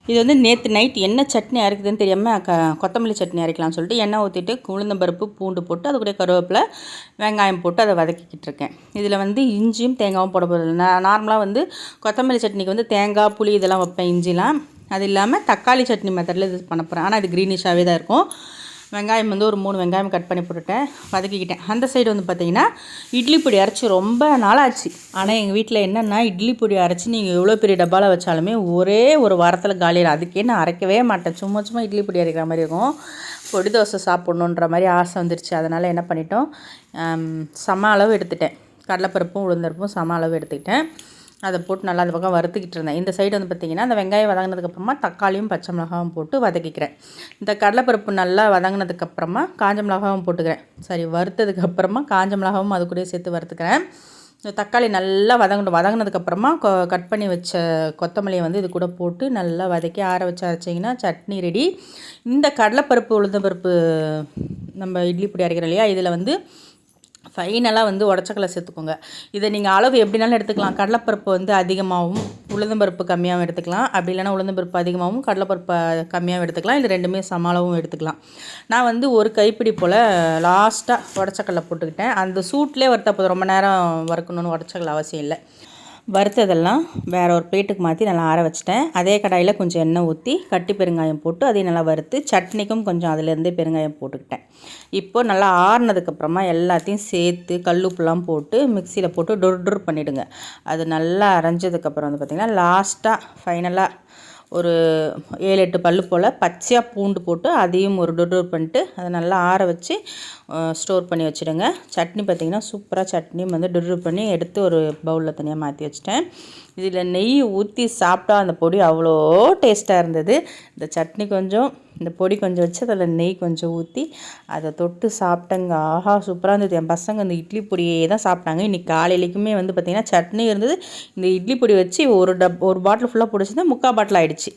இது வந்து நேற்று நைட் என்ன சட்னி அரைக்குதுன்னு தெரியாமல் கொத்தமல்லி சட்னி அரைக்கலாம்னு சொல்லிட்டு எண்ணெய் ஊற்றிட்டு உளுந்தம்பருப்பு பூண்டு போட்டு அது கூட கருவேப்பிலை வெங்காயம் போட்டு அதை வதக்கிக்கிட்டு இருக்கேன். இதில் வந்து இஞ்சியும் தேங்காயும் போட போகிறது. நான் நார்மலாக வந்து கொத்தமல்லி சட்னிக்கு வந்து தேங்காய் புளி இதெல்லாம் வைப்பேன், இஞ்சிலாம். அது இல்லாமல் தக்காளி சட்னி மெத்தடில் இது பண்ண போகிறேன். ஆனால் இது க்ரீனிஷாகவே தான் இருக்கும். வெங்காயம் வந்து ஒரு 3 வெங்காயம் கட் பண்ணி போட்டுட்டேன், வதக்கிக்கிட்டேன். அந்த சைடு வந்து பார்த்திங்கன்னா இட்லி பொடி அரைச்சி ரொம்ப நாளாச்சு. ஆனால் எங்கள் வீட்டில் என்னென்னா இட்லி பொடி அரைச்சி நீங்கள் எவ்வளோ பெரிய டப்பாவில் வச்சாலுமே ஒரே ஒரு வாரத்தில் காலியாகிடும். அதுக்கே நான் அரைக்கவே மாட்டேன். சும்மா இட்லி பொடி அரைக்கிற மாதிரி இருக்கும். பொடி தோசை சாப்பிட்ணுன்ற மாதிரி ஆசை வந்துருச்சு. அதனால் என்ன பண்ணிட்டோம், சம அளவு எடுத்துட்டேன். கடலைப்பருப்பும் உளுந்தருப்பும் சம அளவு எடுத்துக்கிட்டேன். அதை போட்டு நல்லா அந்த பக்கம் வறுத்துக்கிட்டு இருந்தேன். இந்த சைடு வந்து பார்த்திங்கன்னா அந்த வெங்காயம் வதங்கினதுக்கப்புறமா தக்காளியும் பச்சை மிளகாவும் போட்டு வதக்கிக்கிறேன். இந்த கடலைப்பருப்பு நல்லா வதங்கினதுக்கப்புறமா காஞ்ச மிளகாவும் போட்டுக்கிறேன். சரி, வறுத்ததுக்கப்புறமா காஞ்ச மிளகாவும் அது கூட சேர்த்து வறுத்துக்கிறேன். இந்த தக்காளி நல்லா வதங்கினதுக்கப்புறமா கட் பண்ணி வச்ச கொத்தமல்லியை வந்து இது கூட போட்டு நல்லா வதக்கி ஆற வச்சு அரைச்சிங்கன்னா சட்னி ரெடி. இந்த கடலைப்பருப்பு உளுந்தம்பருப்பு நம்ம இட்லி பொடி அரைக்கிறோம் இல்லையா, இதில் வந்து ஃபைனலாக வந்து உடச்சக்கல்லை சேர்த்துக்கோங்க. இதை நீங்கள் அளவு எப்படினாலும் எடுத்துக்கலாம். கடலைப்பருப்பு வந்து அதிகமாகவும் உளுந்தம்பருப்பு கம்மியாகவும் எடுத்துக்கலாம். அப்படி இல்லைனா உளுந்தம்பருப்பு அதிகமாகவும் கடலைப்பருப்பு கம்மியாகவும் எடுத்துக்கலாம். இல்லை ரெண்டுமே சம அளவும் எடுத்துக்கலாம். நான் வந்து ஒரு கைப்பிடி போல் லாஸ்ட்டாக உடச்சக்கல்லை போட்டுக்கிட்டேன். அந்த சூட்லேயே வறுத்தா போதும், ரொம்ப நேரம் வறுக்கணுன்னு உடச்சக்கல்லை அவசியம் இல்லை. வறுத்ததெல்லாம் வேறு ஒரு பிளேட்டுக்கு மாற்றி நல்லா ஆற வச்சுட்டேன். அதே கடாயில் கொஞ்சம் எண்ணெய் ஊற்றி கட்டி பெருங்காயம் போட்டு அதையும் நல்லா வறுத்து சட்னிக்கும் கொஞ்சம் அதிலேருந்தே பெருங்காயம் போட்டுக்கிட்டேன். இப்போது நல்லா ஆறுனதுக்கப்புறமா எல்லாத்தையும் சேர்த்து கல்லுப்புலாம் போட்டு மிக்சியில் போட்டு டொர் பண்ணிவிடுங்க. அது நல்லா அரைஞ்சதுக்கப்புறம் வந்து பார்த்திங்கன்னா லாஸ்ட்டாக ஃபைனலாக ஒரு 7-8 பல்லு போல் பச்சையாக பூண்டு போட்டு அதையும் ஒரு டொர் பண்ணிட்டு அதை நல்லா ஆற வச்சு ஸ்டோர் பண்ணி வச்சுடுங்க. சட்னி பார்த்திங்கன்னா சூப்பராக சட்னியும் வந்து டொர் பண்ணி எடுத்து ஒரு பவுலில் தனியாக மாற்றி வச்சுட்டேன். இதில் நெய் ஊற்றி சாப்பிட்டா அந்த பொடி அவ்வளோ டேஸ்ட்டாக இருந்தது. இந்த சட்னி கொஞ்சம், இந்த பொடி கொஞ்சம் வச்சு அதில் நெய் கொஞ்சம் ஊற்றி அதை தொட்டு சாப்பிட்டேங்க. ஆஹா, சூப்பராக இருந்தது. என் பசங்க இந்த இட்லி பொடியே தான் சாப்பிட்டாங்க. இன்றைக்கி காலையிலேக்குமே வந்து பார்த்திங்கன்னா சட்னி இருந்தது. இந்த இட்லி பொடி வச்சு ஒரு பாட்டில் ஃபுல்லாக பிடிச்சிருந்தேன், 3/4 பாட்டில் ஆகிடுச்சு.